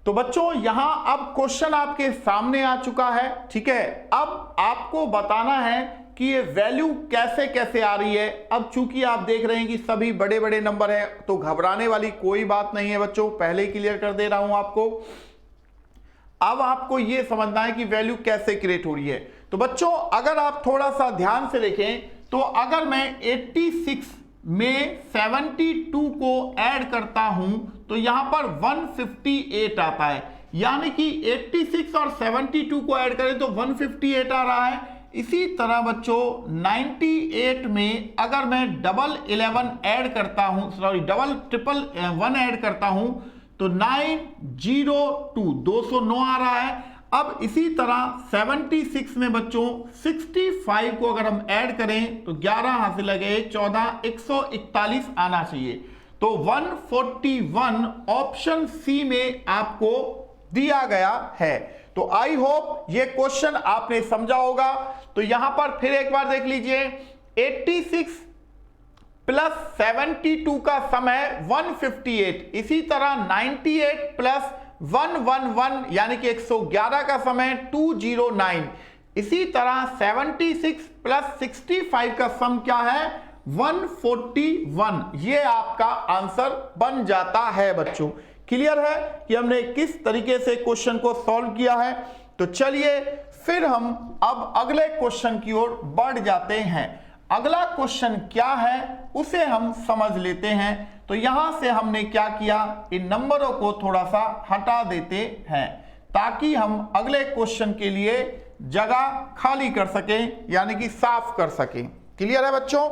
तो बच्चों यहां अब क्वेश्चन आपके सामने आ चुका है, ठीक है। अब आपको बताना है कि ये वैल्यू कैसे कैसे आ रही है। अब चूंकि आप देख रहे हैं कि सभी बड़े बड़े नंबर हैं, तो घबराने वाली कोई बात नहीं है बच्चों, पहले ही क्लियर कर दे रहा हूं आपको। अब आपको ये समझना है कि वैल्यू कैसे क्रिएट हो रही है। तो बच्चों अगर आप थोड़ा सा ध्यान से देखें, तो अगर मैं 86 में 72 को ऐड करता हूं तो यहां पर 158 आता है, यानी कि 86 और 72 को ऐड करें तो 158 आ रहा है। इसी तरह बच्चों 98 में अगर मैं डबल 11 ऐड करता हूं, सॉरी डबल ट्रिपल 1 ऐड करता हूं तो 902 209 आ रहा है। अब इसी तरह 76 में बच्चों 65 को अगर हम ऐड करें तो 11 हासिल लगे 14 141 आना चाहिए। तो 141 ऑप्शन सी में आपको दिया गया है। तो आई होप ये क्वेश्चन आपने समझा होगा। तो यहां पर फिर एक बार देख लीजिए, 86 प्लस 72 का सम है 158, इसी तरह 98 प्लस 111 यानी कि 111 का सम है 209, इसी तरह 76 प्लस 65 का सम क्या है 141। ये आपका आंसर बन जाता है बच्चों। क्लियर है कि हमने किस तरीके से क्वेश्चन को सॉल्व किया है। तो चलिए फिर हम अब अगले क्वेश्चन की ओर बढ़ जाते हैं। अगला क्वेश्चन क्या है उसे हम समझ लेते हैं। तो यहां से हमने क्या किया, इन नंबरों को थोड़ा सा हटा देते हैं ताकि हम अगले क्वेश्चन के लिए जगह खाली कर सकें, यानी कि साफ कर सकें। क्लियर है बच्चों।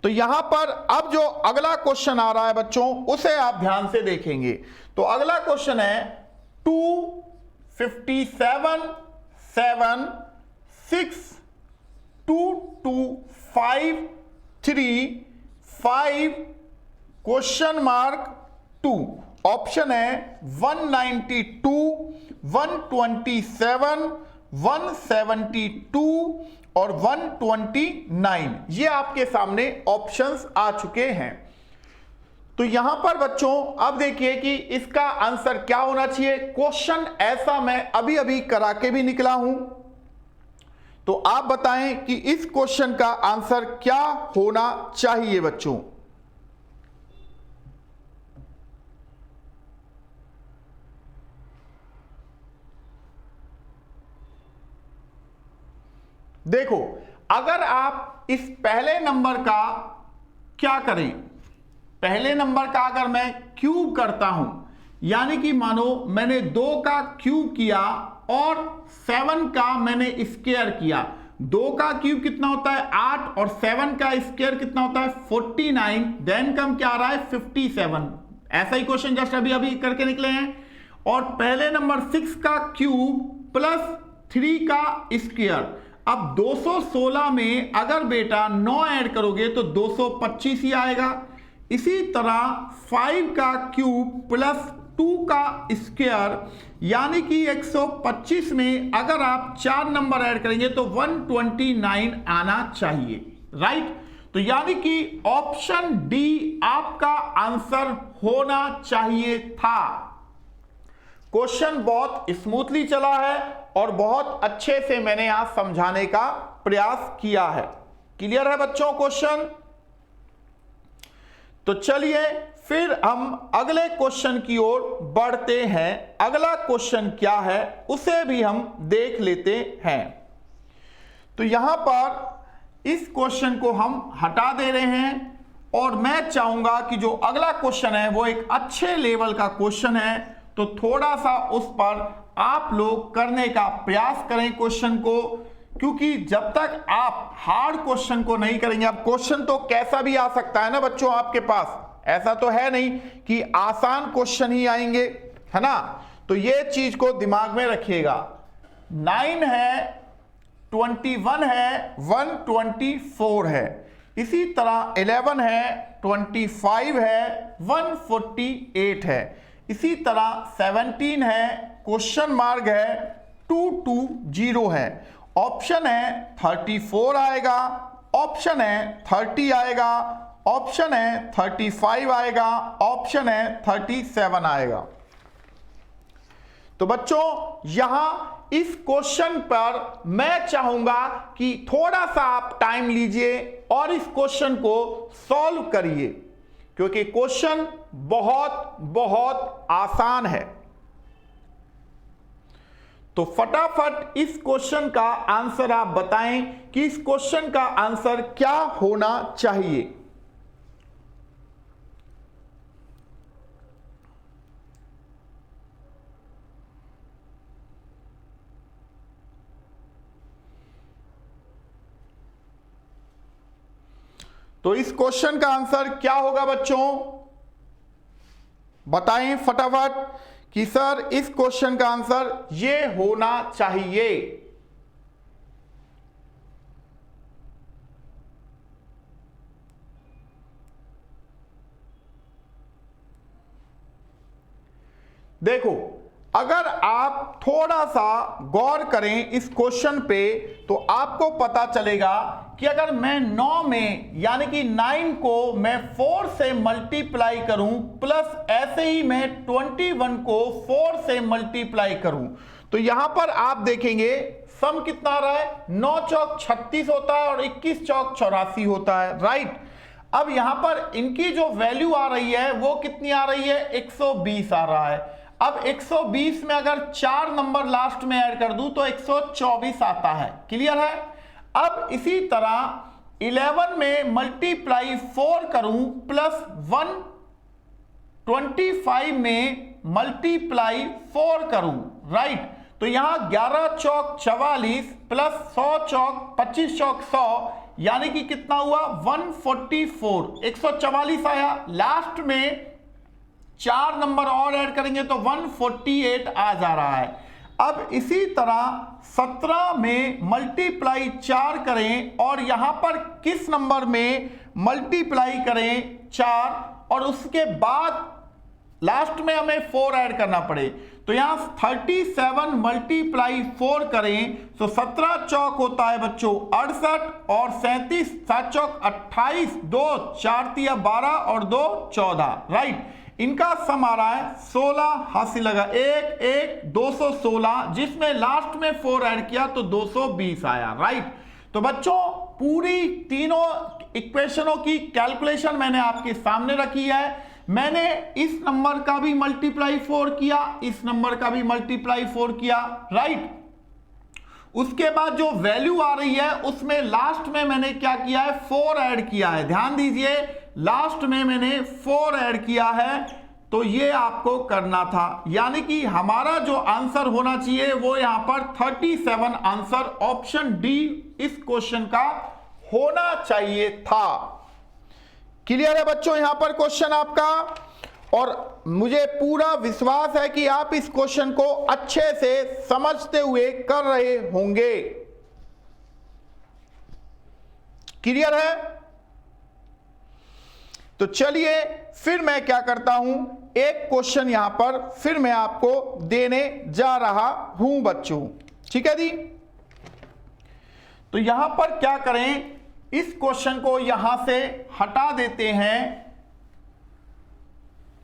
तो यहां पर अब जो अगला क्वेश्चन आ रहा है बच्चों उसे आप ध्यान से देखेंगे। तो अगला क्वेश्चन है 257 7 6 2 2 5 3 5 क्वेश्चन मार्क 2। ऑप्शन है 192 127 172 और 129। ये आपके सामने ऑप्शंस आ चुके हैं। तो यहां पर बच्चों अब देखिए कि इसका आंसर क्या होना चाहिए। क्वेश्चन ऐसा मैं अभी अभी करा के भी निकला हूं, तो आप बताएं कि इस क्वेश्चन का आंसर क्या होना चाहिए बच्चों। देखो अगर आप इस पहले नंबर का क्या करें, पहले नंबर का अगर मैं क्यूब करता हूं, यानी कि मानो मैंने 2 का क्यूब किया और 7 का मैंने स्क्वायर किया। 2 का क्यूब कितना होता है 8 और 7 का स्क्वायर कितना होता है 49, देन कम क्या आ रहा है 57। ऐसा ही क्वेश्चन जस्ट अभी अभी करके निकले हैं। और पहले नंबर 6 का क्यूब प्लस 3 का स्क्वायर। अब 216 में अगर बेटा 9 ऐड करोगे तो 225 ही आएगा। इसी तरह 5 का क्यूब प्लस 2 का स्क्वायर, यानी कि 125 में अगर आप 4 नंबर ऐड करेंगे तो 129 आना चाहिए, राइट। तो यानी कि ऑप्शन डी आपका आंसर होना चाहिए था। क्वेश्चन बहुत स्मूथली चला है और बहुत अच्छे से मैंने यहां समझाने का प्रयास किया है। क्लियर है बच्चों क्वेश्चन। तो चलिए फिर हम अगले क्वेश्चन की ओर बढ़ते हैं। अगला क्वेश्चन क्या है उसे भी हम देख लेते हैं। तो यहां पर इस क्वेश्चन को हम हटा दे रहे हैं और मैं चाहूंगा कि जो अगला क्वेश्चन है वो एक अच्छे लेवल का क्वेश्चन है, तो थोड़ा सा उस पर आप लोग करने का प्रयास करें क्वेश्चन को, क्योंकि जब तक आप हार्ड क्वेश्चन को नहीं करेंगे, अब क्वेश्चन तो कैसा भी आ सकता है ना बच्चों आपके पास, ऐसा तो है नहीं कि आसान क्वेश्चन ही आएंगे, है ना। तो ये चीज को दिमाग में रखिएगा। 9 है, 21 है, 124 है, इसी तरह 11 है, 25 है, 148 है, इसी तरह 17 है, क्वेश्चन मार्क है, 220 है। ऑप्शन है 34 आएगा, ऑप्शन है 30 आएगा, ऑप्शन है 35 आएगा, ऑप्शन है 37 आएगा। तो बच्चों यहां इस क्वेश्चन पर मैं चाहूंगा कि थोड़ा सा आप टाइम लीजिए और इस क्वेश्चन को सॉल्व करिए, क्योंकि क्वेश्चन बहुत बहुत आसान है। तो फटाफट इस क्वेश्चन का आंसर आप बताएं कि इस क्वेश्चन का आंसर क्या होना चाहिए। तो इस क्वेश्चन का आंसर क्या होगा बच्चों, बताएं फटाफट कि सर इस क्वेश्चन का आंसर ये होना चाहिए। देखो, अगर आप थोड़ा सा गौर करें इस क्वेश्चन पे तो आपको पता चलेगा कि अगर मैं 9 में यानी कि 9 को मैं 4 से मल्टीप्लाई करूं प्लस ऐसे ही मैं 21 को 4 से मल्टीप्लाई करूं तो यहां पर आप देखेंगे सम कितना आ रहा है, 9 चौक 36 होता है और 21 चौक 84 होता है, राइट। अब यहां पर इनकी जो वैल्यू आ रही है वो कितनी आ रही है, 120 आ रहा है। अब 120 में अगर 4 नंबर लास्ट में ऐड कर दूं तो 124 आता है, क्लियर है। अब इसी तरह 11 में मल्टीप्लाई 4 करूं प्लस 125 में मल्टीप्लाई 4 करूं, राइट। तो यहां 11 चौक 44 प्लस 100 चौक 25 चौक 100 यानी कि कितना हुआ 144, 144 आया। लास्ट में 4 नंबर और ऐड करेंगे तो 148 आ जा रहा है। अब इसी तरह 17 में मल्टीप्लाई 4 करें और यहां पर किस नंबर में मल्टीप्लाई करें 4 और उसके बाद लास्ट में हमें 4 ऐड करना पड़े तो यहां 37 मल्टीप्लाई 4 करें तो 17 चौक होता है बच्चों 68 और 37 7 चौक 28, 2 4 तिया 12 और 2 14, राइट। इनका सम आ रहा है 16, हासिल लगा 1 1 216, जिसमें लास्ट में 4 ऐड किया तो 220 आया, राइट। तो बच्चों पूरी तीनों इक्वेशनों की कैलकुलेशन मैंने आपके सामने रखी है। मैंने इस नंबर का भी मल्टीप्लाई 4 किया, इस नंबर का भी मल्टीप्लाई 4 किया, राइट। उसके बाद जो वैल्यू आ रही है उसमें लास्ट में मैंने क्या किया है, 4 ऐड किया है। ध्यान दीजिए, लास्ट में मैंने 4 ऐड किया है, तो ये आपको करना था। यानी कि हमारा जो आंसर होना चाहिए वो यहां पर 37 आंसर ऑप्शन डी इस क्वेश्चन का होना चाहिए था। क्लियर है बच्चों यहां पर क्वेश्चन आपका, और मुझे पूरा विश्वास है कि आप इस क्वेश्चन को अच्छे से समझते हुए कर रहे होंगे। क्लियर है। तो चलिए फिर मैं क्या करता हूं, एक क्वेश्चन यहां पर फिर मैं आपको देने जा रहा हूं बच्चों, ठीक है जी। तो यहां पर क्या करें, इस क्वेश्चन को यहां से हटा देते हैं।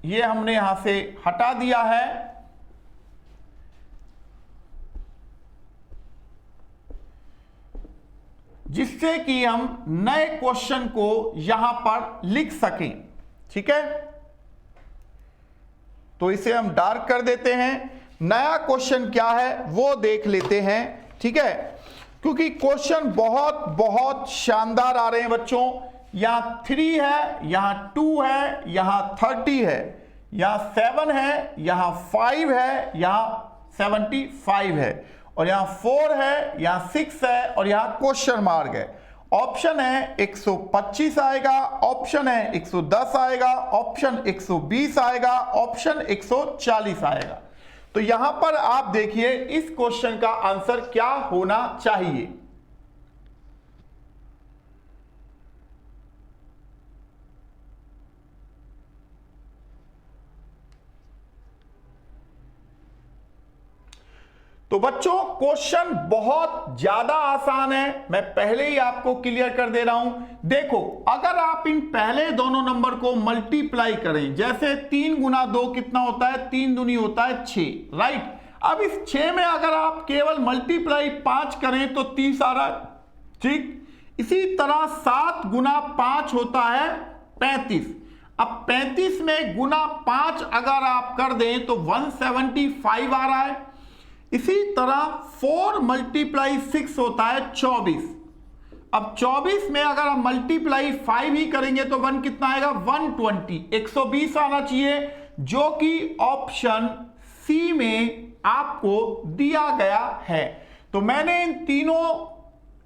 ये हमने यहां से हटा दिया है। जिससे कि हम नए क्वेश्चन को यहां पर लिख सकें, ठीक है। तो इसे हम डार्क कर देते हैं। नया क्वेश्चन क्या है वो देख लेते हैं, ठीक है, क्योंकि क्वेश्चन बहुत बहुत शानदार आ रहे हैं बच्चों। यहां 3 है, यहां 2 है, यहां 30 है, यहां 7 है, यहां 5 है, यहां 75 है, और यहां 4 है, यहां 6 है, और यहां क्वेश्चन मार्क है। ऑप्शन है 125 आएगा, ऑप्शन है 110 आएगा, ऑप्शन 120 आएगा, ऑप्शन 140 आएगा। तो यहां पर आप देखिए इस क्वेश्चन का आंसर क्या होना चाहिए। तो बच्चों क्वेश्चन बहुत ज्यादा आसान है, मैं पहले ही आपको क्लियर कर दे रहा हूं। देखो, अगर आप इन पहले दोनों नंबर को मल्टीप्लाई करें, जैसे 3 गुना 2 कितना होता है, 3 दूनी होता है 6, राइट। अब इस 6 में अगर आप केवल मल्टीप्लाई 5 करें तो 30 आ रहा है, ठीक। इसी तरह 7 गुना 5 होता है 35। अब 35 में गुना 5 अगर आप कर दें तो 175 आ रहा है। इसी तरह 4 मल्टीप्लाई 6 होता है 24। अब 24 में अगर हम मल्टीप्लाई 5 ही करेंगे तो 1 कितना आएगा, 120, 120 आना चाहिए, जो कि ऑप्शन सी में आपको दिया गया है। तो मैंने इन तीनों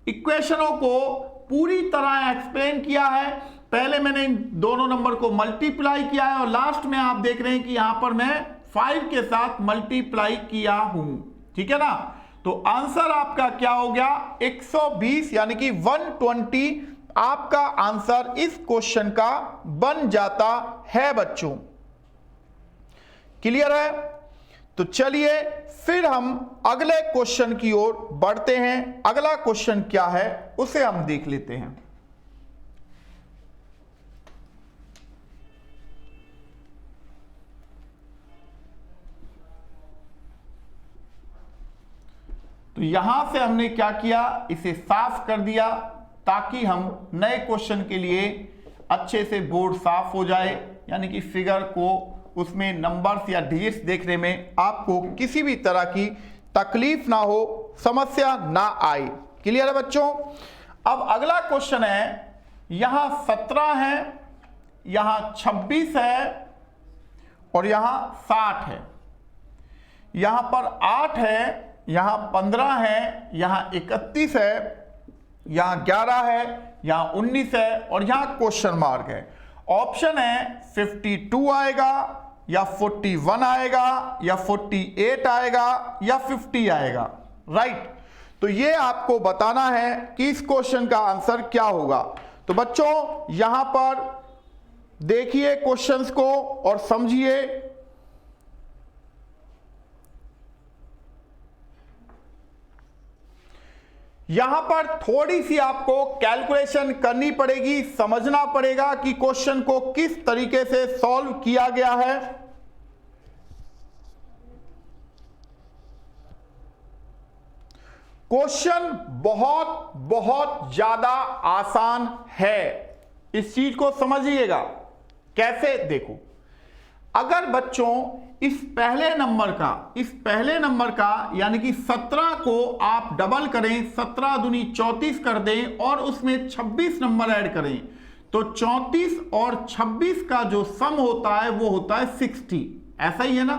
इक्वेशनों को पूरी तरह एक्सप्लेन किया है। पहले मैंने इन दोनों नंबर को मल्टीप्लाई किया है और लास्ट में आप देख रहे हैं कि यहां पर मैं 5 के साथ मल्टीप्लाई किया हूं, ठीक है ना। तो आंसर आपका क्या हो गया, 120 यानी कि 120 आपका आंसर इस क्वेश्चन का बन जाता है बच्चों। क्लियर है? तो चलिए फिर हम अगले क्वेश्चन की ओर बढ़ते हैं। अगला क्वेश्चन क्या है उसे हम देख लेते हैं। तो यहां से हमने क्या किया, इसे साफ कर दिया ताकि हम नए क्वेश्चन के लिए अच्छे से बोर्ड साफ हो जाए, यानी कि फिगर को उसमें नंबर्स या डिजिट्स देखने में आपको किसी भी तरह की तकलीफ ना हो, समस्या ना आए। क्लियर है बच्चों? अब अगला क्वेश्चन है, यहां 17 है, यहां 26 है और यहां 60 है, यहां पर 8 है, यहां 15 है, यहां 31 है, यहां 11 है, यहां 19 है और यहां क्वेश्चन मार्क है। ऑप्शन है 52 आएगा या 41 आएगा या 48 आएगा या 50 आएगा, राइट। तो ये आपको बताना है कि इस क्वेश्चन का आंसर क्या होगा। तो बच्चों यहां पर देखिए क्वेश्चंस को और समझिए। यहां पर थोड़ी सी आपको कैलकुलेशन करनी पड़ेगी, समझना पड़ेगा कि क्वेश्चन को किस तरीके से सॉल्व किया गया है। क्वेश्चन बहुत बहुत ज्यादा आसान है, इस चीज को समझिएगा। कैसे, देखो, अगर बच्चों इस पहले नंबर का यानी कि 17 को आप डबल करें, 17 दूनी 34 कर दें और उसमें 26 नंबर ऐड करें तो 34 और 26 का जो सम होता है वो होता है 60, ऐसा ही है ना।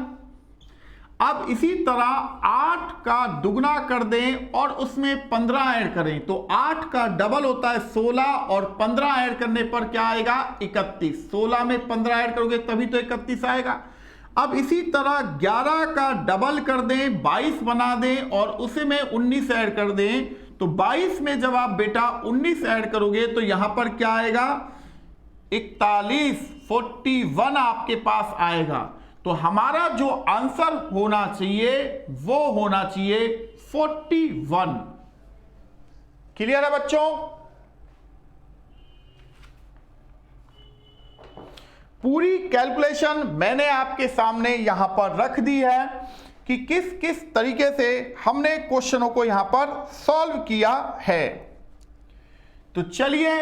अब इसी तरह 8 का दुगना कर दें और उसमें 15 ऐड करें तो 8 का डबल होता है 16 और 15 ऐड करने पर क्या आएगा, 31। 16 में 15 ऐड करोगे तभी तो 31 आएगा। अब इसी तरह 11 का डबल कर दें, 22 बना दें और उसे में 19 ऐड कर दें तो 22 में जब आप बेटा 19 ऐड करोगे तो यहां पर क्या आएगा, 41, 41 आपके पास आएगा। तो हमारा जो आंसर होना चाहिए वो होना चाहिए 41। क्लियर है बच्चों? पूरी कैलकुलेशन मैंने आपके सामने यहां पर रख दी है कि किस किस तरीके से हमने क्वेश्चनों को यहां पर सॉल्व किया है। तो चलिए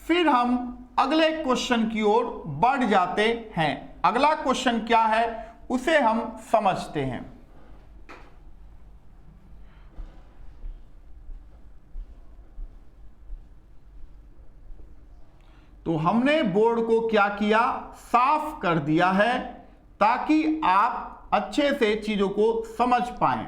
फिर हम अगले क्वेश्चन की ओर बढ़ जाते हैं। अगला क्वेश्चन क्या है उसे हम समझते हैं। तो हमने बोर्ड को क्या किया, साफ कर दिया है ताकि आप अच्छे से चीजों को समझ पाएं।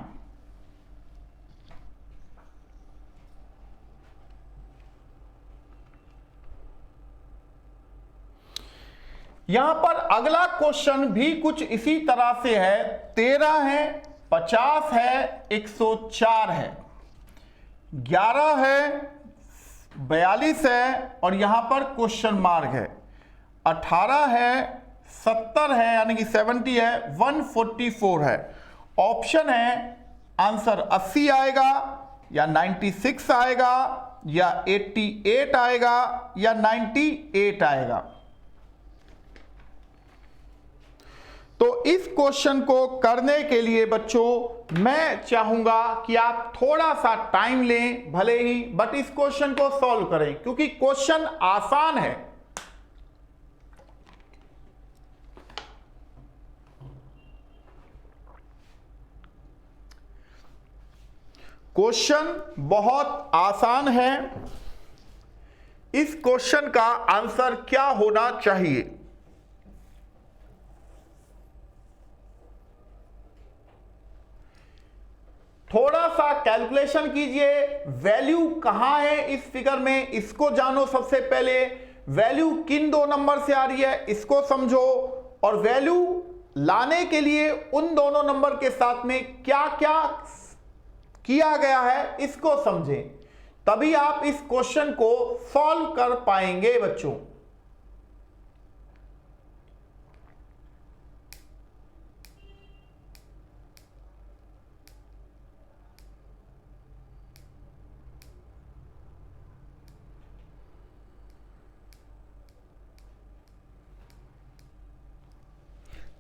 यहां पर अगला क्वेश्चन भी कुछ इसी तरह से है। 13 है, 50 है, 104 है, 11 है, 42 है और यहां पर क्वेश्चन मार्क है, 18 है, 70 है यानी कि 70 है, 144 है। ऑप्शन है आंसर 80 आएगा या 96 आएगा या 88 आएगा या 98 आएगा। तो इस क्वेश्चन को करने के लिए बच्चों मैं चाहूंगा कि आप थोड़ा सा टाइम लें भले ही, बट इस क्वेश्चन को सॉल्व करें क्योंकि क्वेश्चन आसान है। क्वेश्चन बहुत आसान है। इस क्वेश्चन का आंसर क्या होना चाहिए? थोड़ा सा कैलकुलेशन कीजिए। वैल्यू कहां है इस फिगर में, इसको जानो सबसे पहले। वैल्यू किन दो नंबर से आ रही है इसको समझो, और वैल्यू लाने के लिए उन दोनों नंबर के साथ में क्या क्या किया गया है इसको समझें, तभी आप इस क्वेश्चन को सॉल्व कर पाएंगे बच्चों।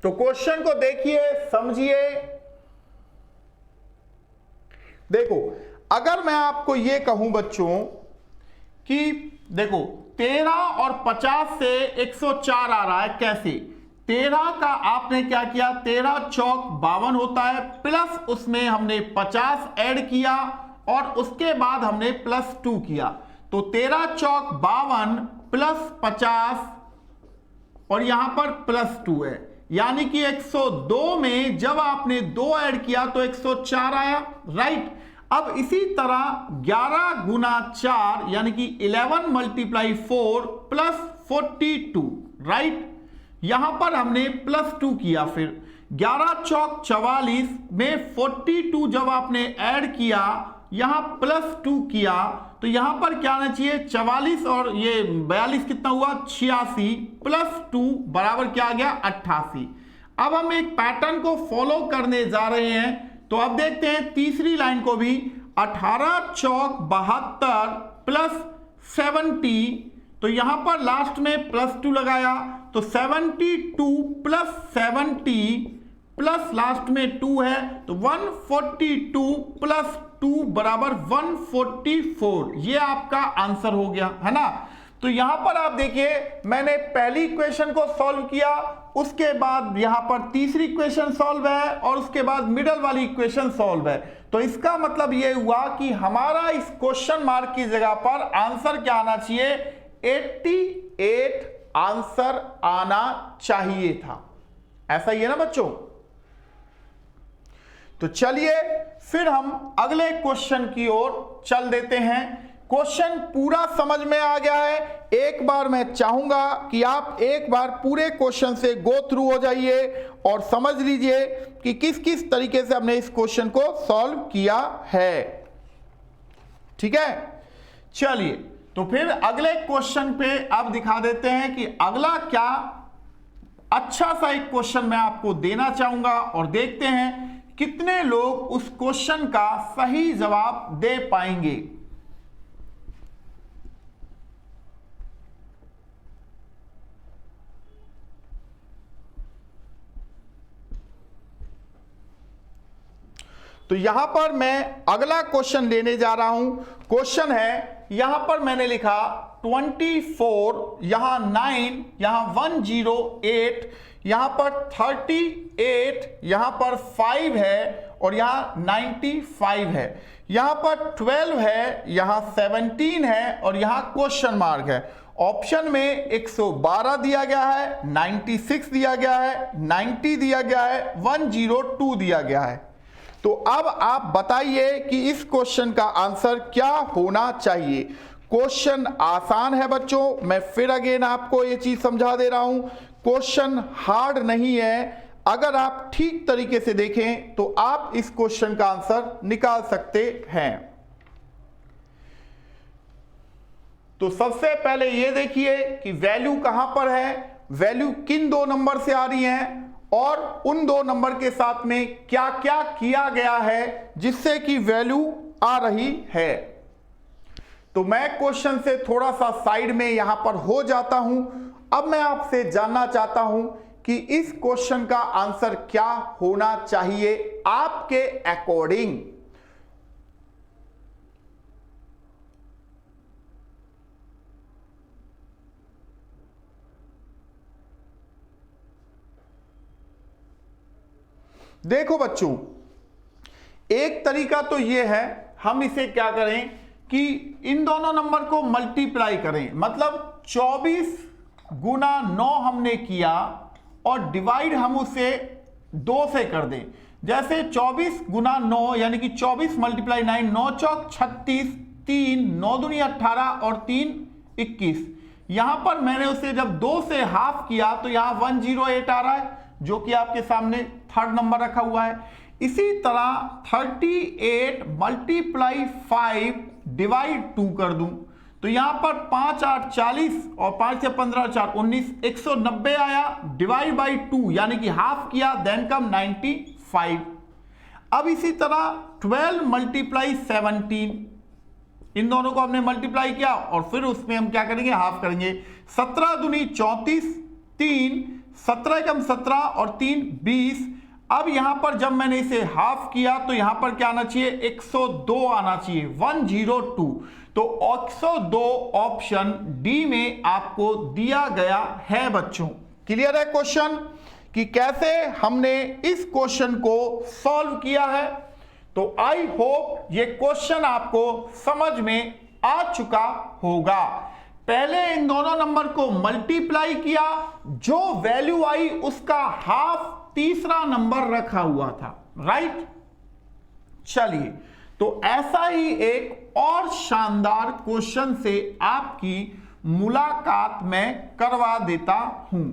तो क्वेश्चन को देखिए, समझिए। देखो, अगर मैं आपको यह कहूं बच्चों कि देखो 13 और 50 से 104 आ रहा है, कैसे? 13 का आपने क्या किया, 13 चौक 52 होता है, प्लस उसमें हमने 50 ऐड किया और उसके बाद हमने +2 किया, तो 13 चौक 52 प्लस 50 और यहां पर +2 है, यानी कि 102 में जब आपने 2 ऐड किया तो 104 आया, राइट। अब इसी तरह 11 गुना 4 यानी कि 11 × 4 प्लस 42, राइट। यहां पर हमने +2 किया, फिर 11 चौक 44 में 42 जब आपने ऐड किया, यहां +2 किया, तो यहां पर क्या आना चाहिए, 44 और ये 42 कितना हुआ, 86 +2 बराबर क्या आ गया, 88। अब हम एक पैटर्न को फॉलो करने जा रहे हैं, तो अब देखते हैं तीसरी लाइन को भी। 18 चौक 72 प्लस 70, तो यहां पर लास्ट में +2 लगाया, तो 72 प्लस 70 प्लस लास्ट में 2 है, तो 142 प्लस 2 बराबर 144। ये आपका आंसर हो गया, है ना। तो यहां पर आप देखिए, मैंने पहली इक्वेशन को सॉल्व किया, उसके बाद यहां पर तीसरी इक्वेशन सॉल्व है और उसके बाद मिडल वाली इक्वेशन सॉल्व है। तो इसका मतलब यह हुआ कि हमारा इस क्वेश्चन मार्क की जगह पर आंसर क्या आना चाहिए, 88 आंसर आना चाहिए था। ऐसा ही है ना बच्चों। तो चलिए फिर हम अगले क्वेश्चन की ओर चल देते हैं। क्वेश्चन पूरा समझ में आ गया है। एक बार मैं चाहूंगा कि आप एक बार पूरे क्वेश्चन से गो थ्रू हो जाइए और समझ लीजिए कि किस किस तरीके से हमने इस क्वेश्चन को सॉल्व किया है। ठीक है, चलिए तो फिर अगले क्वेश्चन पे अब दिखा देते हैं कि अगला क्या अच्छा सा एक क्वेश्चन मैं आपको देना चाहूंगा और देखते हैं कितने लोग उस क्वेश्चन का सही जवाब दे पाएंगे। तो यहां पर मैं अगला क्वेश्चन लेने जा रहा हूं। क्वेश्चन है, यहां पर मैंने लिखा 24, यहां 9, यहां 108, यहां पर 38, यहां पर 5 है और यहां 95 है, यहां पर 12 है, यहां 17 है और यहां क्वेश्चन मार्क है। ऑप्शन में 112 दिया गया है, 96 दिया गया है, 90 दिया गया है, 102 दिया गया है। तो अब आप बताइए कि इस क्वेश्चन का आंसर क्या होना चाहिए। क्वेश्चन आसान है बच्चों, मैं फिर अगेन आपको ये चीज समझा दे रहा हूं, क्वेश्चन हार्ड नहीं है। अगर आप ठीक तरीके से देखें तो आप इस क्वेश्चन का आंसर निकाल सकते हैं। तो सबसे पहले ये देखिए कि वैल्यू कहां पर है, वैल्यू किन दो नंबर से आ रही है और उन दो नंबर के साथ में क्या क्या किया गया है जिससे कि वैल्यू आ रही है। तो मैं क्वेश्चन से थोड़ा सा साइड में यहां पर हो जाता हूं। अब मैं आपसे जानना चाहता हूं कि इस क्वेश्चन का आंसर क्या होना चाहिए आपके अकॉर्डिंग। देखो बच्चों, एक तरीका तो यह है, हम इसे क्या करें कि इन दोनों नंबर को मल्टीप्लाई करें, मतलब 24 गुना 9 हमने किया और डिवाइड हम उसे 2 से कर दें। जैसे 24 गुना 9 यानी कि 24 मल्टीप्लाई 9, 9 चौक 36, 3 9 दूनी 18 और 3 21। यहां पर मैंने उसे जब 2 से हाफ किया तो यहां 108 आ रहा है, जो कि आपके सामने थर्ड नंबर रखा हुआ है। इसी तरह 38 मल्टीप्लाई 5 डिवाइड 2 कर दूं तो यहां पर 5 8 40 और 5 से 15 4 19, 190 आया, डिवाइड बाई 2 यानी कि हाफ किया, देन कम 95। अब इसी तरह 12 मल्टीप्लाई 17, इन दोनों को हमने मल्टीप्लाई किया और फिर उसमें हम क्या करेंगे, हाफ करेंगे। 17 दूनी 34, 3 17 कम 17 और 3 20। अब यहां पर जब मैंने इसे हाफ किया तो यहां पर क्या आना चाहिए, 102 आना चाहिए, 102। तो 102 ऑप्शन डी में आपको दिया गया है बच्चों। क्लियर है क्वेश्चन कि कैसे हमने इस क्वेश्चन को सॉल्व किया है। तो आई होप ये क्वेश्चन आपको समझ में आ चुका होगा। पहले इन दोनों नंबर को मल्टीप्लाई किया, जो वैल्यू आई उसका हाफ तीसरा नंबर रखा हुआ था, राइट। चलिए, तो ऐसा ही एक और शानदार क्वेश्चन से आपकी मुलाकात मैं करवा देता हूं।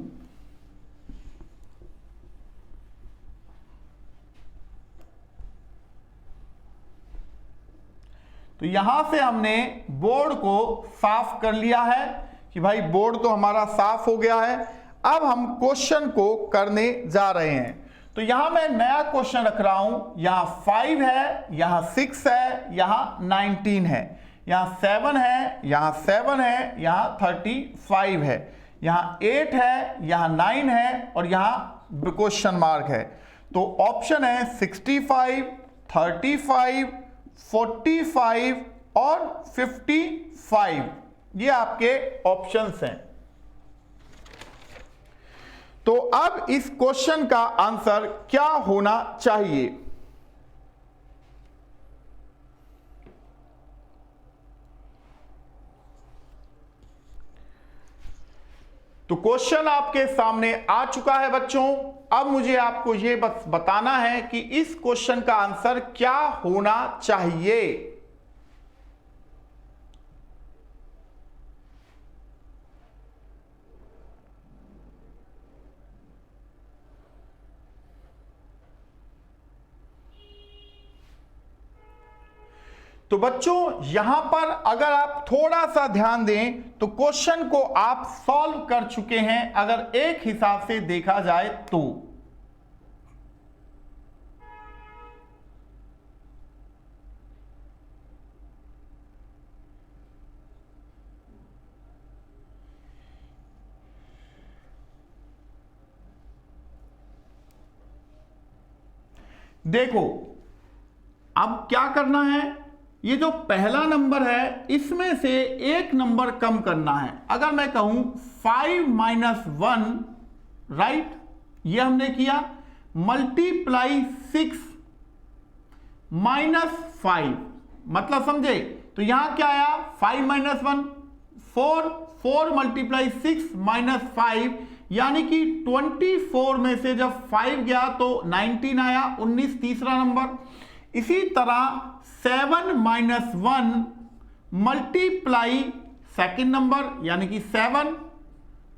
तो यहां से हमने बोर्ड को साफ कर लिया है कि भाई बोर्ड तो हमारा साफ हो गया है। अब हम क्वेश्चन को करने जा रहे हैं। तो यहां मैं नया क्वेश्चन रख रहा हूं, यहां 5 है, यहां 6 है, यहां 19 है, यहां 7 है, यहां 7 है, यहां 35 है, यहां 8 है, यहां 9 है और यहां क्वेश्चन मार्क है। तो ऑप्शन है 65, 35, 45 और 55। ये आपके ऑप्शंस हैं। तो अब इस क्वेश्चन का आंसर क्या होना चाहिए। तो क्वेश्चन आपके सामने आ चुका है बच्चों। अब मुझे आपको यह बस बताना है कि इस क्वेश्चन का आंसर क्या होना चाहिए। तो बच्चों, यहां पर अगर आप थोड़ा सा ध्यान दें तो क्वेश्चन को आप सॉल्व कर चुके हैं अगर एक हिसाब से देखा जाए तो। देखो, अब क्या करना है, ये जो पहला नंबर है इसमें से एक नंबर कम करना है। अगर मैं कहूं 5 - 1, राइट, ये हमने किया, मल्टीप्लाई 6 -5, मतलब समझे। तो यहां क्या आया, 5 - 1 4, 4 मल्टीप्लाई 6 -5 यानी कि 24 में से जब 5 गया तो 19 आया, 19 तीसरा नंबर। इसी तरह 7 - 1 मल्टीप्लाई सेकेंड नंबर यानी कि 7।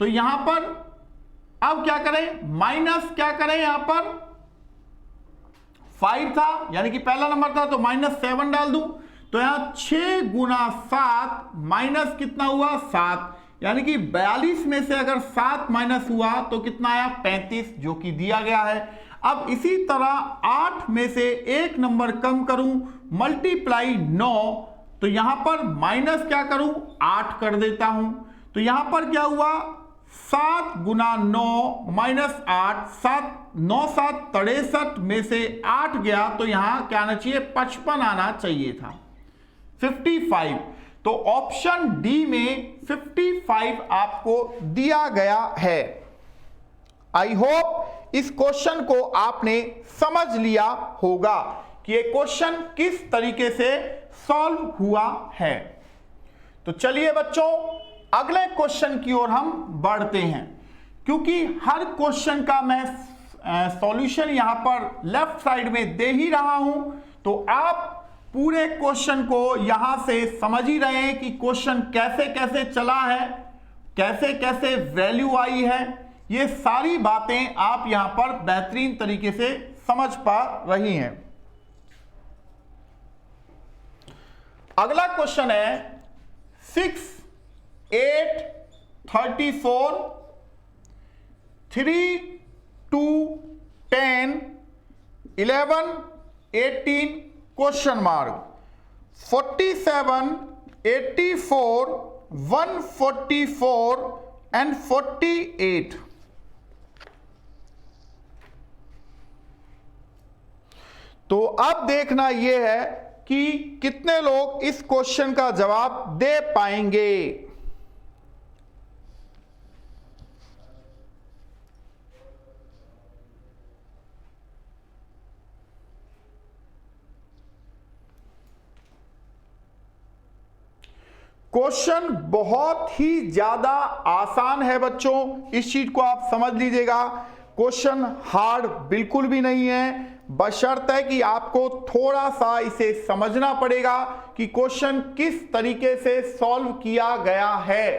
तो यहां पर अब क्या करें, माइनस क्या करें, यहां पर 5 था यानी कि पहला नंबर था तो -7 डाल दूं। तो यहां 6 गुना 7 माइनस कितना हुआ, 7, यानी कि 42 में से अगर 7 माइनस हुआ तो कितना आया, 35, जो कि दिया गया है। अब इसी तरह 8 में से एक नंबर कम करूं, मल्टीप्लाई 9, तो यहां पर माइनस क्या करूं, 8 कर देता हूं। तो यहां पर क्या हुआ, 7 गुना 9 माइनस 8, 9 7 63 में से 8 गया तो यहां क्या आना चाहिए, 55 आना चाहिए था, 55। तो ऑप्शन डी में 55 आपको दिया गया है। आई होप इस क्वेश्चन को आपने समझ लिया होगा कि ये क्वेश्चन किस तरीके से सॉल्व हुआ है। तो चलिए बच्चों अगले क्वेश्चन की ओर हम बढ़ते हैं, क्योंकि हर क्वेश्चन का मैं सॉल्यूशन यहां पर लेफ्ट साइड में दे ही रहा हूं, तो आप पूरे क्वेश्चन को यहां से समझ ही रहे हैं कि क्वेश्चन कैसे कैसे चला है, कैसे कैसे वैल्यू आई है। ये सारी बातें आप यहां पर बेहतरीन तरीके से समझ पा रही हैं। अगला क्वेश्चन है 6 8 34 3 2 10 11 18 क्वेश्चन मार्क 47 84 144 एंड 48। तो अब देखना यह है कि कितने लोग इस क्वेश्चन का जवाब दे पाएंगे। क्वेश्चन बहुत ही ज्यादा आसान है बच्चों, इस चीज को आप समझ लीजिएगा। क्वेश्चन हार्ड बिल्कुल भी नहीं है, बशर्ते कि आपको थोड़ा सा इसे समझना पड़ेगा कि क्वेश्चन किस तरीके से सॉल्व किया गया है।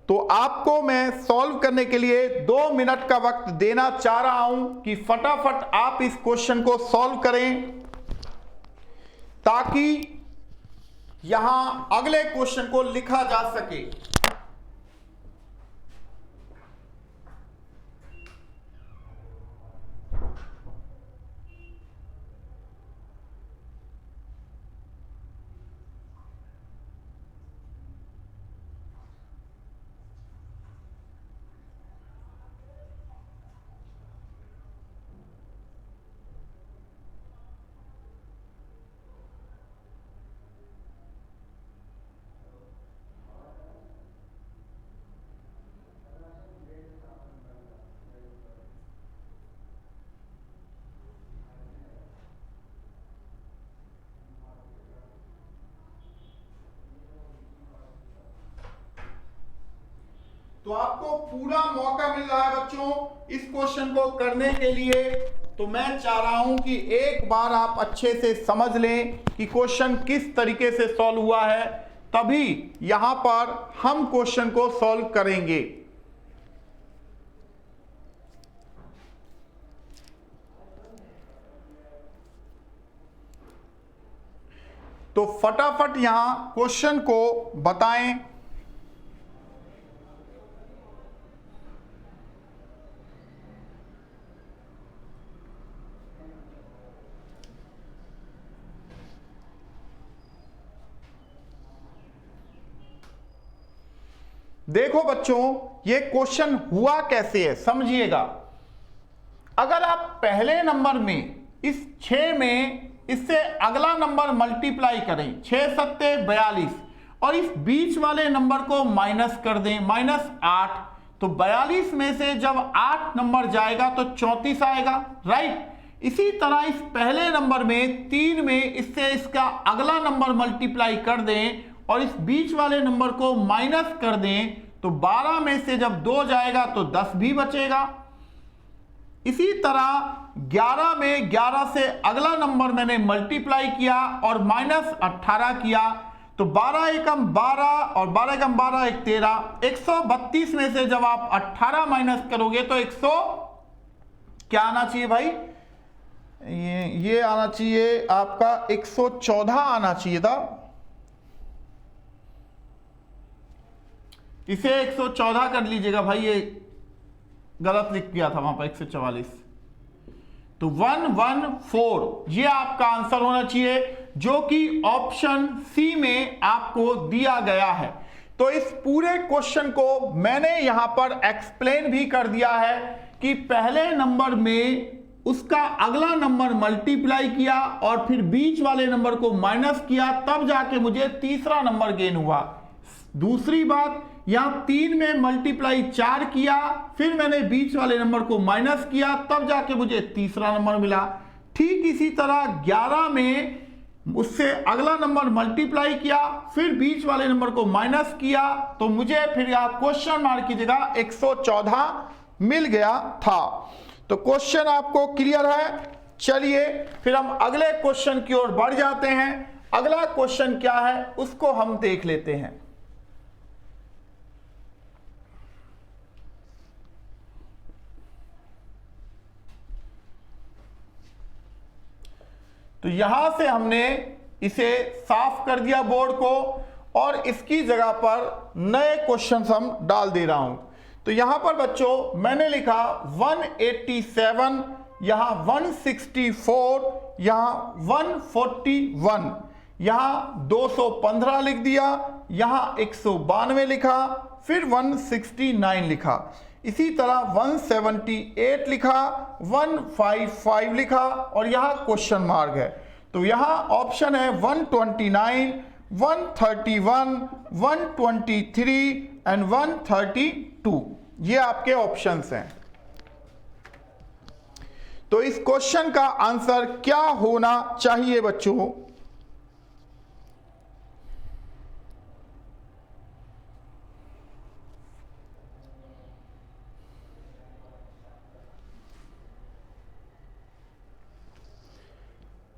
तो आपको मैं सॉल्व करने के लिए 2 मिनट का वक्त देना चाह रहा हूं कि फटाफट आप इस क्वेश्चन को सॉल्व करें, ताकि यहां अगले क्वेश्चन को लिखा जा सके। तो आपको पूरा मौका मिल रहा है बच्चों इस क्वेश्चन को करने के लिए। तो मैं चाह रहा हूं कि एक बार आप अच्छे से समझ लें कि क्वेश्चन किस तरीके से सॉल्व हुआ है, तभी यहां पर हम क्वेश्चन को सॉल्व करेंगे। तो फटाफट यहां क्वेश्चन को बताएं। देखो बच्चों ये क्वेश्चन हुआ कैसे है समझिएगा। अगर आप पहले नंबर में इस 6 में इससे अगला नंबर मल्टीप्लाई करें, 6 सत्ते 42, और इस बीच वाले नंबर को माइनस कर दें, -8, तो 42 में से जब 8 नंबर जाएगा तो 34 आएगा, राइट। इसी तरह इस पहले नंबर में 3 में इससे इसका अगला नंबर मल्टीप्लाई कर दें और इस बीच वाले नंबर को माइनस कर दें, तो 12 में से जब 2 जाएगा तो 10 भी बचेगा। इसी तरह 11 में 11 से अगला नंबर मैंने मल्टीप्लाई किया और -18 किया, तो 12 एकम 12 और 12 एकम 12 एक 13, 132 में से जब आप 18 माइनस करोगे तो 100 क्या आना चाहिए भाई, ये आना चाहिए आपका 114 आना चाहिए था। इसे 114 कर लीजिएगा भाई, ये गलत लिख गया था वहां पर 144, तो 114 ये आपका आंसर होना चाहिए। जो कि ऑप्शन सी में आपको दिया गया है। तो इस पूरे क्वेश्चन को मैंने यहां पर एक्सप्लेन भी कर दिया है कि पहले नंबर में उसका अगला नंबर मल्टीप्लाई किया और फिर बीच वाले नंबर को माइनस किया, तब जाके मुझे तीसरा नंबर गेन हुआ। दूसरी बात, यहां 3 में मल्टीप्लाई 4 किया, फिर मैंने बीच वाले नंबर को माइनस किया, तब जाके मुझे तीसरा नंबर मिला। ठीक इसी तरह 11 में उससे अगला नंबर मल्टीप्लाई किया, फिर बीच वाले नंबर को माइनस किया, तो मुझे फिर यहां क्वेश्चन मार्क की जगह 114 मिल गया था। तो क्वेश्चन आपको क्लियर है। चलिए फिर हम अगले क्वेश्चन की ओर बढ़ जाते हैं। अगला क्वेश्चन क्या है उसको हम देख लेते हैं। तो यहां से हमने इसे साफ कर दिया बोर्ड को और इसकी जगह पर नए क्वेश्चन हम डाल दे रहा हूं। तो यहां पर बच्चों मैंने लिखा 187, यहां 164, यहां 141, यहां 215 लिख दिया, यहां 192 लिखा, फिर 169 लिखा, इसी तरह 178 लिखा, 155 लिखा और यहां क्वेश्चन मार्क है। तो यहां ऑप्शन है 129, 131, 123 एंड 132। ये आपके ऑप्शंस हैं। तो इस क्वेश्चन का आंसर क्या होना चाहिए बच्चों?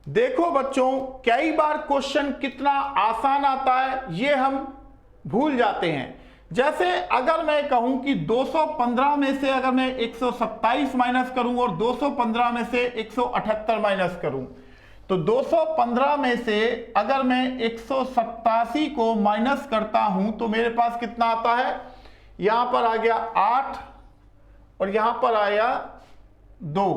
देखो बच्चों, कई बार क्वेश्चन कितना आसान आता है ये हम भूल जाते हैं। जैसे अगर मैं कहूं कि 215 में से अगर मैं 127 माइनस करूं और 215 में से 178 माइनस करूं, तो 215 में से अगर मैं 187 को माइनस करता हूं तो मेरे पास कितना आता है? यहां पर आ गया 8 और यहां पर आया 2,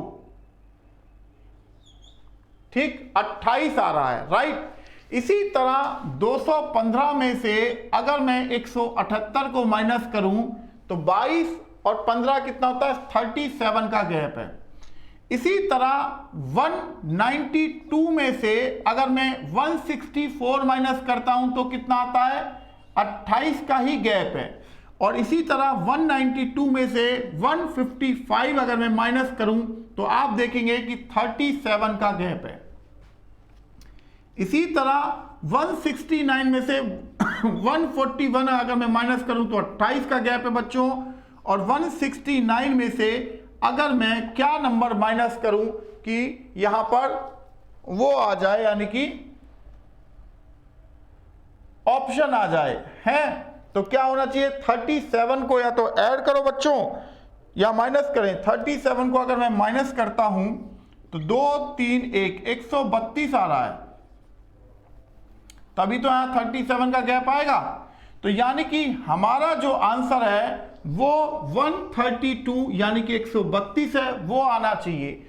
ठीक 28 आ रहा है, राइट। इसी तरह 215 में से अगर मैं 178 को माइनस करूं तो 22 और 15 कितना होता है? 37 का गैप है। इसी तरह 192 में से अगर मैं 164 माइनस करता हूं तो कितना आता है? 28 का ही गैप है। और इसी तरह 192 में से 155 अगर मैं माइनस करूं तो आप देखेंगे कि 37 का गैप है। इसी तरह 169 में से 141 अगर मैं माइनस करूं तो 28 का गैप है बच्चों। और 169 में से अगर मैं क्या नंबर माइनस करूं कि यहां पर वो आ जाए, यानी कि ऑप्शन आ जाए, है तो क्या होना चाहिए? 37 को या तो ऐड करो बच्चों या माइनस करें। 37 को अगर मैं माइनस करता हूं तो 2 3 1 132 आ रहा है, तभी तो यहां 37 का गैप आएगा। तो यानी कि हमारा जो आंसर है वो 132 यानी कि 132 है, वो आना चाहिए।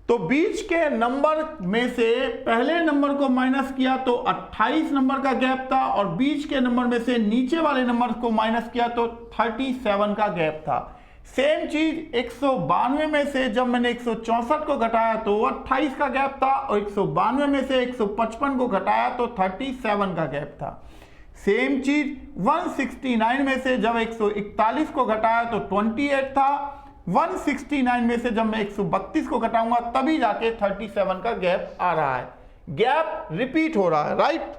तो बीच के नंबर में से पहले नंबर को माइनस किया तो 28 नंबर का गैप था और बीच के नंबर में से नीचे वाले नंबर को माइनस किया तो 37 का गैप था। सेम चीज 192 में से जब मैंने 164 को घटाया तो 28 का गैप था और 192 में से 155 को घटाया तो 37 का गैप था। सेम चीज 169 में से जब 141 को घटाया तो 28 था। 169 में से जब मैं 132 को घटाऊंगा तभी जाके 37 का गैप आ रहा है। गैप रिपीट हो रहा है, राइट।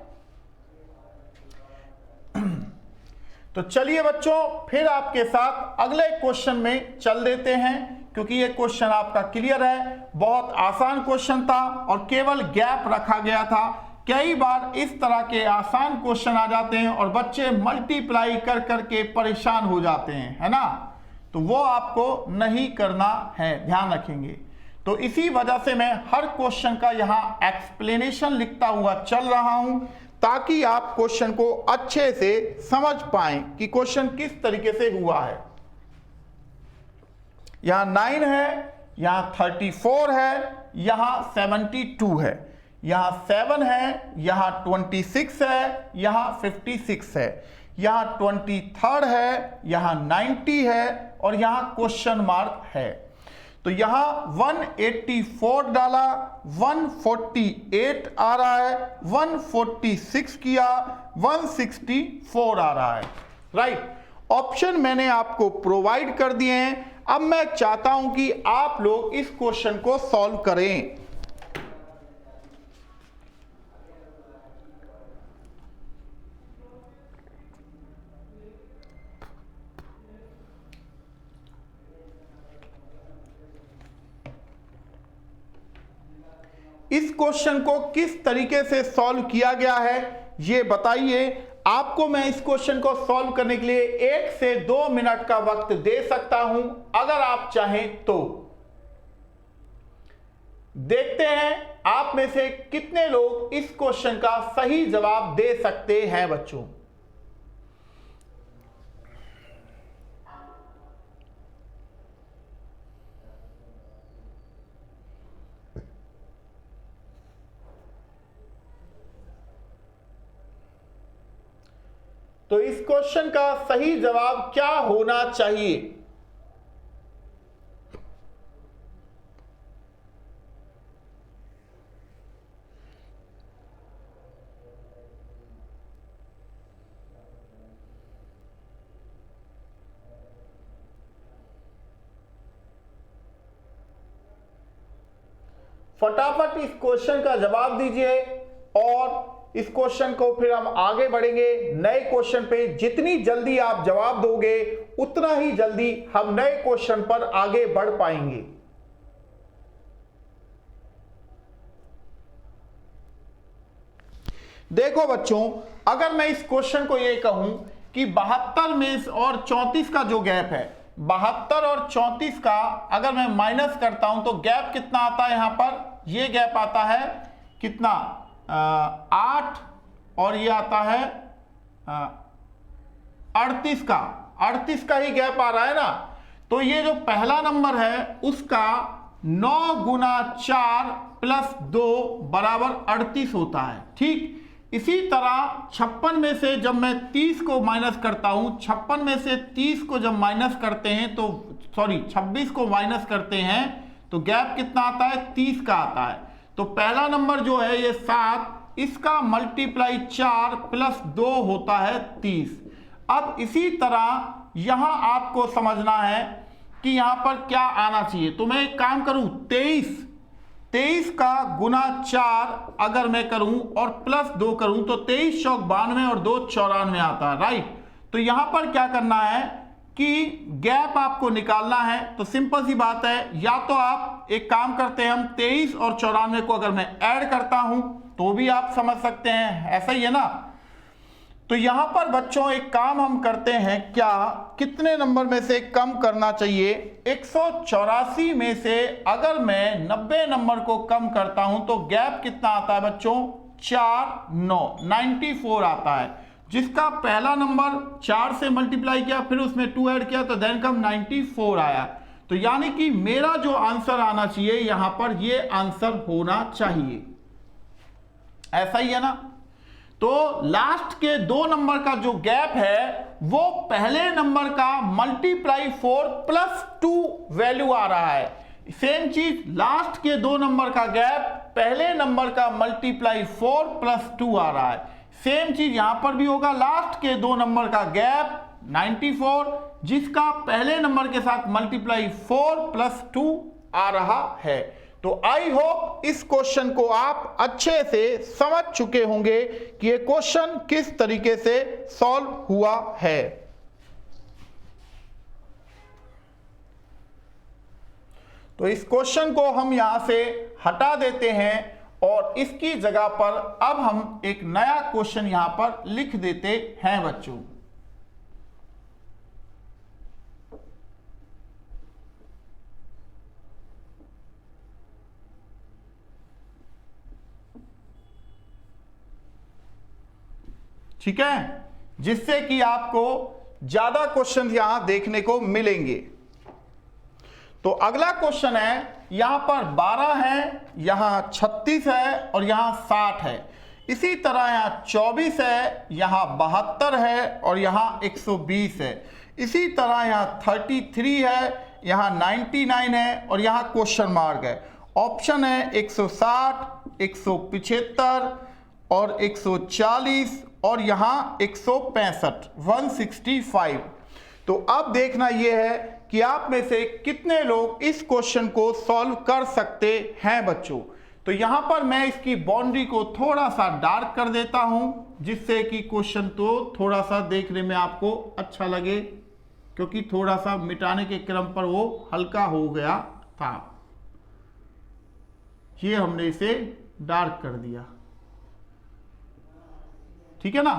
तो चलिए बच्चों फिर आपके साथ अगले क्वेश्चन में चल देते हैं, क्योंकि ये क्वेश्चन आपका क्लियर है। बहुत आसान क्वेश्चन था और केवल गैप रखा गया था। कई बार इस तरह के आसान क्वेश्चन आ जाते हैं और बच्चे मल्टीप्लाई कर करके परेशान हो जाते हैं, है ना। तो वो आपको नहीं करना है, ध्यान रखेंगे। तो इसी वजह से मैं हर क्वेश्चन का यहां एक्सप्लेनेशन लिखता हुआ चल रहा हूं ताकि आप क्वेश्चन को अच्छे से समझ पाएं कि क्वेश्चन किस तरीके से हुआ है। यहां 9 है, यहां 34 है, यहां 72 है। यहां 7 है, यहां 26 है, यहां 56 है, यहां 23 है, यहां 90 है और यहां क्वेश्चन मार्क है। तो यहां 184 डाला, 148 आ रहा है, 146 किया, 164 आ रहा है। राइट, ऑप्शन मैंने आपको प्रोवाइड कर दिए हैं। अब मैं चाहता हूं कि आप लोग इस क्वेश्चन को सॉल्व करें। इस क्वेश्चन को किस तरीके से सॉल्व किया गया है ये बताइए। आपको मैं इस क्वेश्चन को सॉल्व करने के लिए 1 से 2 मिनट का वक्त दे सकता हूं अगर आप चाहें तो। देखते हैं आप में से कितने लोग इस क्वेश्चन का सही जवाब दे सकते हैं बच्चों। तो इस क्वेश्चन का सही जवाब क्या होना चाहिए? फटाफट इस क्वेश्चन का जवाब दीजिए और इस क्वेश्चन को फिर हम आगे बढ़ेंगे नए क्वेश्चन पे। जितनी जल्दी आप जवाब दोगे उतना ही जल्दी हम नए क्वेश्चन पर आगे बढ़ पाएंगे। देखो बच्चों, अगर मैं इस क्वेश्चन को ये कहूं कि 72 में और 34 का जो गैप है, 72 और 34 का अगर मैं माइनस करता हूं तो गैप कितना आता है? यहां पर ये गैप आता है कितना? 8 और ये आता है 38 का। 38 का ही गैप आ रहा है ना। तो ये जो पहला नंबर है उसका 9 गुना 4 प्लस 2 बराबर 38 होता है। ठीक इसी तरह 56 में से जब मैं 30 को माइनस करता हूं, 56 में से 30 को जब माइनस करते हैं तो 26 को माइनस करते हैं तो गैप कितना आता है? 30 का आता है। तो पहला नंबर जो है ये 7, इसका मल्टीप्लाई 4 प्लस 2 होता है 30। अब इसी तरह यहां आपको समझना है कि यहां पर क्या आना चाहिए। तो मैं एक काम करूं, 23 का गुना 4 अगर मैं करूं और प्लस 2 करूं तो 23 चौक 92 और 2 94 आता है। राइट, तो यहां पर क्या करना है कि गैप आपको निकालना है। तो सिंपल सी बात है, या तो आप एक काम करते हैं, हम 23 और 94 को अगर मैं ऐड करता हूं तो भी आप समझ सकते हैं, ऐसा ही है ना। तो यहां पर बच्चों एक काम हम करते हैं, क्या कितने नंबर में से कम करना चाहिए? 184 में से अगर मैं 90 नंबर को कम करता हूं तो गैप कितना आता है बच्चों? 4 9 94 आता है, जिसका पहला नंबर 4 से मल्टीप्लाई किया फिर उसमें 2 ऐड किया तो देन कम 94 आया। तो यानी कि मेरा जो आंसर आना चाहिए यहां पर ये आंसर होना चाहिए, ऐसा ही है ना। तो लास्ट के 2 नंबर का जो गैप है वो पहले नंबर का मल्टीप्लाई 4 प्लस 2 वैल्यू आ रहा है। सेम चीज लास्ट के 2 नंबर का गैप पहले नंबर का मल्टीप्लाई 4 प्लस 2 आ रहा है। सेम चीज यहां पर भी होगा, लास्ट के 2 नंबर का गैप 94 जिसका पहले नंबर के साथ मल्टीप्लाई 4 प्लस 2 आ रहा है। तो आई होप इस क्वेश्चन को आप अच्छे से समझ चुके होंगे कि ये क्वेश्चन किस तरीके से सॉल्व हुआ है। तो इस क्वेश्चन को हम यहां से हटा देते हैं और इसकी जगह पर अब हम एक नया क्वेश्चन यहां पर लिख देते हैं बच्चों। ठीक है, जिससे कि आपको ज्यादा क्वेश्चन यहां देखने को मिलेंगे। तो अगला क्वेश्चन है, यहां पर 12 है, यहां 36 है और यहां 60 है। इसी तरह यहां 24 है, यहां 72 है और यहां 120 है। इसी तरह यहां 33 है, यहां 99 है और यहां क्वेश्चन मार्क है। ऑप्शन है 160, 175 और 140 और यहां 165, 165। तो अब देखना यह है कि आप में से कितने लोग इस क्वेश्चन को सॉल्व कर सकते हैं बच्चों। तो यहां पर मैं इसकी बाउंड्री को थोड़ा सा डार्क कर देता हूं, जिससे कि क्वेश्चन तो थोड़ा सा देखने में आपको अच्छा लगे, क्योंकि थोड़ा सा मिटाने के क्रम पर वो हल्का हो गया था। ये हमने इसे डार्क कर दिया, ठीक है ना।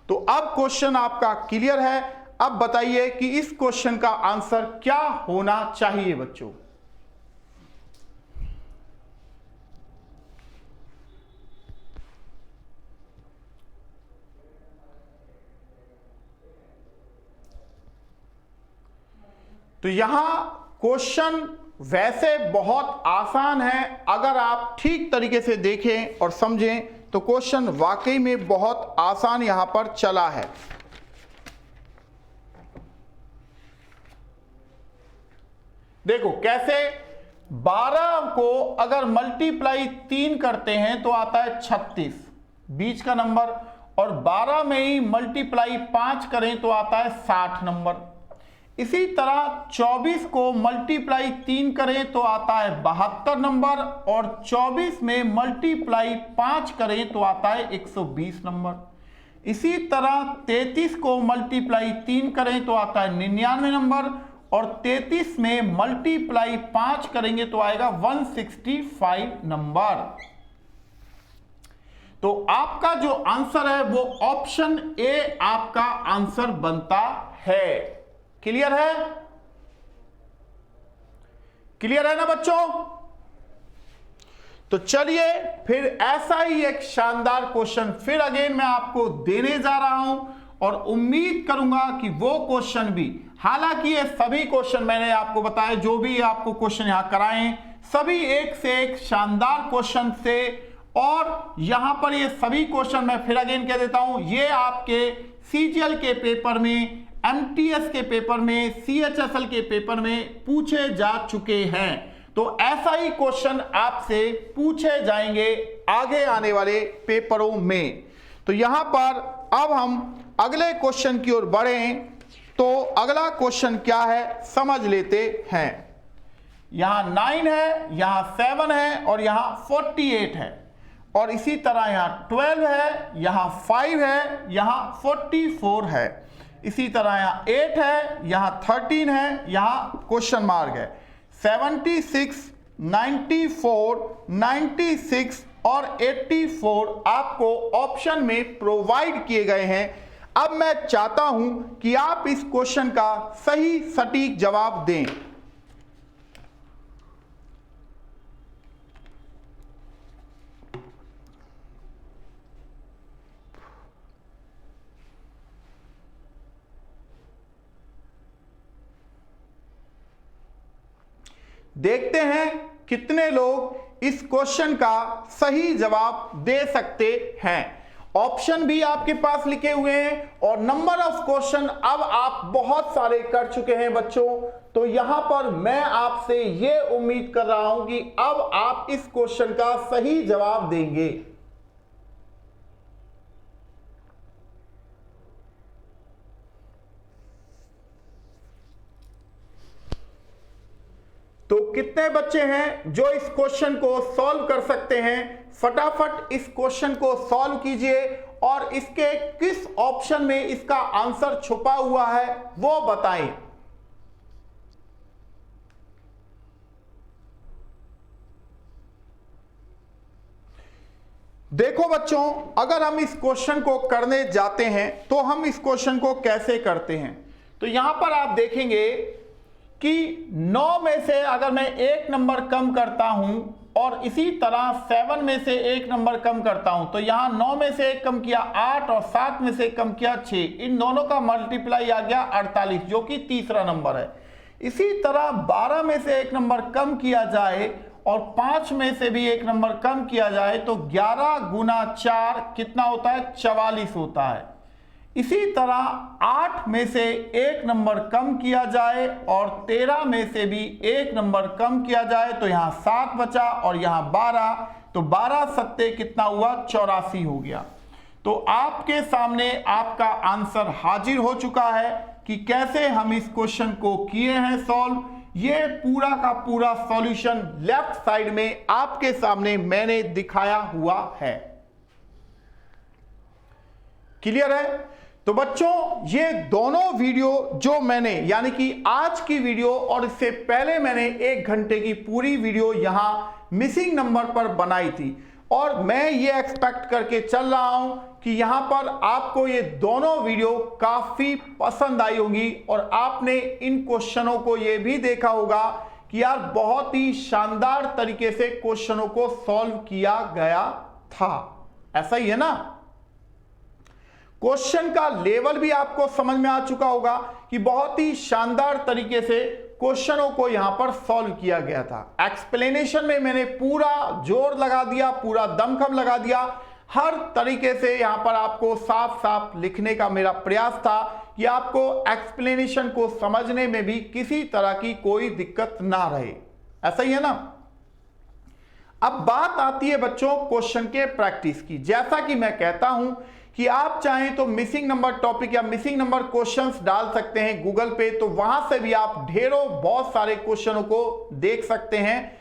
तो अब क्वेश्चन आपका क्लियर है। अब बताइए कि इस क्वेश्चन का आंसर क्या होना चाहिए बच्चों। तो यहां क्वेश्चन वैसे बहुत आसान है, अगर आप ठीक तरीके से देखें और समझें तो क्वेश्चन वाकई में बहुत आसान यहां पर चला है। देखो कैसे, 12 को अगर मल्टीप्लाई 3 करते हैं तो आता है 36, बीच का नंबर, और 12 में ही मल्टीप्लाई 5 करें तो आता है 60 नंबर। इसी तरह 24 को मल्टीप्लाई 3 करें तो आता है 72 नंबर, और 24 में मल्टीप्लाई 5 करें तो आता है 120 नंबर। इसी तरह 33 को मल्टीप्लाई 3 करें तो आता है 99 नंबर, और 33 में मल्टीप्लाई 5 करेंगे तो आएगा 165 नंबर। तो आपका जो आंसर है वो ऑप्शन ए आपका आंसर बनता है। क्लियर है? क्लियर है ना बच्चों? तो चलिए फिर ऐसा ही एक शानदार क्वेश्चन फिर अगेन मैं आपको देने जा रहा हूं, और उम्मीद करूंगा कि वो क्वेश्चन भी, हालांकि ये सभी क्वेश्चन मैंने आपको बताया, जो भी आपको क्वेश्चन यहां कराएं सभी एक से एक शानदार क्वेश्चन से, और यहां पर ये सभी क्वेश्चन मैं फिर अगेन कह देता हूं, ये आपके सीजीएल के पेपर में, एमटीएस के पेपर में, सीएचएसएल के पेपर में पूछे जा चुके हैं। तो ऐसा ही क्वेश्चन आपसे पूछे जाएंगे आगे आने वाले पेपरों में। तो यहां पर अब हम अगले क्वेश्चन की ओर बढ़ें, तो अगला क्वेश्चन क्या है समझ लेते हैं। यहां 9 है, यहां 7 है और यहां 48 है, और इसी तरह यहां 12 है, यहां 5 है, यहां 44 है। इसी तरह यहां 8 है, यहां 13 है, यहां क्वेश्चन मार्क है। 76, 94, 96 और 84 आपको ऑप्शन में प्रोवाइड किए गए हैं। अब मैं चाहता हूं कि आप इस क्वेश्चन का सही सटीक जवाब दें। देखते हैं कितने लोग इस क्वेश्चन का सही जवाब दे सकते हैं। ऑप्शन भी आपके पास लिखे हुए हैं, और नंबर ऑफ क्वेश्चन अब आप बहुत सारे कर चुके हैं बच्चों। तो यहां पर मैं आपसे यह उम्मीद कर रहा हूं कि अब आप इस क्वेश्चन का सही जवाब देंगे। तो कितने बच्चे हैं जो इस क्वेश्चन को सॉल्व कर सकते हैं? फटाफट इस क्वेश्चन को सॉल्व कीजिए, और इसके किस ऑप्शन में इसका आंसर छुपा हुआ है वो बताएं। देखो बच्चों, अगर हम इस क्वेश्चन को करने जाते हैं तो हम इस क्वेश्चन को कैसे करते हैं। तो यहां पर आप देखेंगे कि 9 में से अगर मैं एक नंबर कम करता हूं, और इसी तरह 7 में से एक नंबर कम करता हूं, तो यहां 9 में से एक कम किया 8 और 7 में से कम किया 6, इन दोनों का मल्टीप्लाई आ गया 48, जो कि तीसरा नंबर है। इसी तरह 12 में से एक नंबर कम किया जाए और 5 में से भी एक नंबर कम किया जाए तो 11 गुना 4 कितना होता है? 44 होता है। इसी तरह 8 में से एक नंबर कम किया जाए और 13 में से भी एक नंबर कम किया जाए तो यहां 7 बचा और यहां 12, तो 12 सत्ते कितना हुआ? 84 हो गया। तो आपके सामने आपका आंसर हाजिर हो चुका है कि कैसे हम इस क्वेश्चन को किए हैं सॉल्व। ये पूरा का पूरा सॉल्यूशन लेफ्ट साइड में आपके सामने मैंने दिखाया हुआ है। क्लियर है? तो बच्चों ये दोनों वीडियो जो मैंने यानी कि आज की वीडियो और इससे पहले मैंने 1 घंटे की पूरी वीडियो यहां मिसिंग नंबर पर बनाई थी और मैं ये एक्सपेक्ट करके चल रहा हूं कि यहां पर आपको ये दोनों वीडियो काफी पसंद आई होगी और आपने इन क्वेश्चनों को ये भी देखा होगा कि यार बहुत ही शानदार तरीके से क्वेश्चनों को सॉल्व किया गया था। ऐसा ही है ना? क्वेश्चन का लेवल भी आपको समझ में आ चुका होगा कि बहुत ही शानदार तरीके से क्वेश्चनों को यहां पर सॉल्व किया गया था। एक्सप्लेनेशन में मैंने पूरा जोर लगा दिया, पूरा दमखम लगा दिया, हर तरीके से यहां पर आपको साफ साफ लिखने का मेरा प्रयास था कि आपको एक्सप्लेनेशन को समझने में भी किसी तरह की कोई दिक्कत ना रहे। ऐसा ही है ना? अब बात आती है बच्चों क्वेश्चन के प्रैक्टिस की। जैसा कि मैं कहता हूं कि आप चाहें तो मिसिंग नंबर टॉपिक या मिसिंग नंबर क्वेश्चंस डाल सकते हैं गूगल पे, तो वहां से भी आप ढेरों बहुत सारे क्वेश्चनों को देख सकते हैं।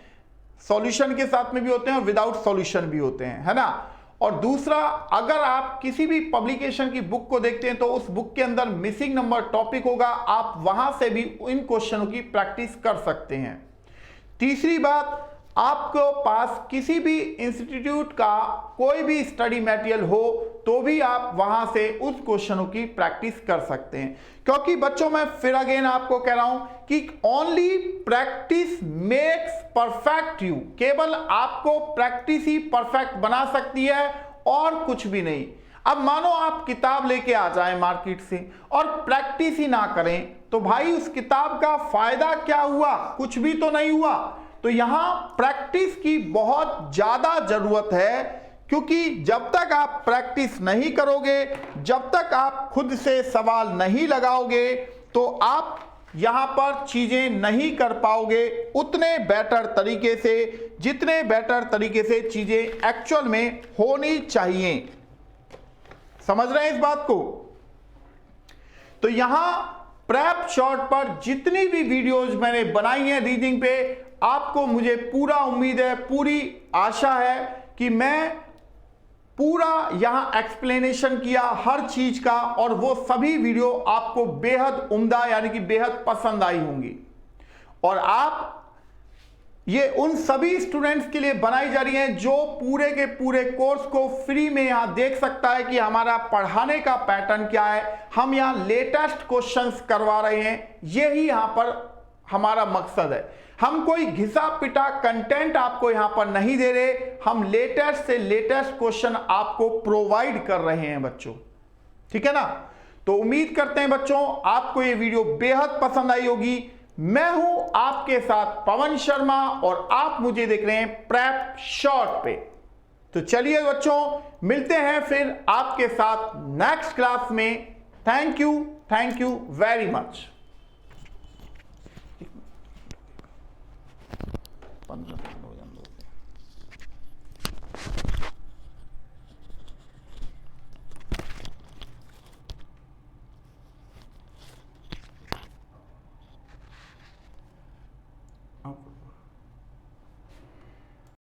सॉल्यूशन के साथ में भी होते हैं और विदाउट सॉल्यूशन भी होते हैं, है ना? और दूसरा, अगर आप किसी भी पब्लिकेशन की बुक को देखते हैं तो उस बुक के अंदर मिसिंग नंबर टॉपिक होगा, आप वहां से भी इन क्वेश्चनों की प्रैक्टिस कर सकते हैं। तीसरी बात, आपको पास किसी भी इंस्टीट्यूट का कोई भी स्टडी मटेरियल हो तो भी आप वहां से उस क्वेश्चनों की प्रैक्टिस कर सकते हैं, क्योंकि बच्चों मैं फिर अगेन आपको कह रहा हूं कि only practice makes perfect you. केवल आपको प्रैक्टिस ही परफेक्ट बना सकती है और कुछ भी नहीं। अब मानो आप किताब लेके आ जाएं मार्केट से और प्रैक्टिस ही ना करें तो भाई उस किताब का फायदा क्या हुआ? कुछ भी तो नहीं हुआ। तो यहां प्रैक्टिस की बहुत ज्यादा जरूरत है, क्योंकि जब तक आप प्रैक्टिस नहीं करोगे, जब तक आप खुद से सवाल नहीं लगाओगे तो आप यहां पर चीजें नहीं कर पाओगे उतने बेटर तरीके से जितने बेटर तरीके से चीजें एक्चुअल में होनी चाहिए। समझ रहे हैं इस बात को? तो यहां प्रेप शॉर्ट पर जितनी भी वीडियोज मैंने बनाई हैं रीडिंग पे, आपको मुझे पूरा उम्मीद है, पूरी आशा है कि मैं पूरा यहां एक्सप्लेनेशन किया हर चीज का और वो सभी वीडियो आपको बेहद उम्दा यानी कि बेहद पसंद आई होंगी। और आप ये उन सभी स्टूडेंट्स के लिए बनाई जा रही हैं जो पूरे के पूरे कोर्स को फ्री में यहां देख सकता है कि हमारा पढ़ाने का पैटर्न क्या है। हम यहां लेटेस्ट क्वेश्चंस करवा रहे हैं, यही यहां पर हमारा मकसद है। हम कोई घिसा पिटा कंटेंट आपको यहां पर नहीं दे रहे, हम लेटेस्ट से लेटेस्ट क्वेश्चन आपको प्रोवाइड कर रहे हैं बच्चों। ठीक है ना? तो उम्मीद करते हैं बच्चों आपको ये वीडियो बेहद पसंद आई होगी। मैं हूं आपके साथ पवन शर्मा और आप मुझे देख रहे हैं प्रेप शॉर्ट पे। तो चलिए बच्चों मिलते हैं फिर आपके साथ नेक्स्ट क्लास में। Thank you very much. 15 minute हो जाने दो। आप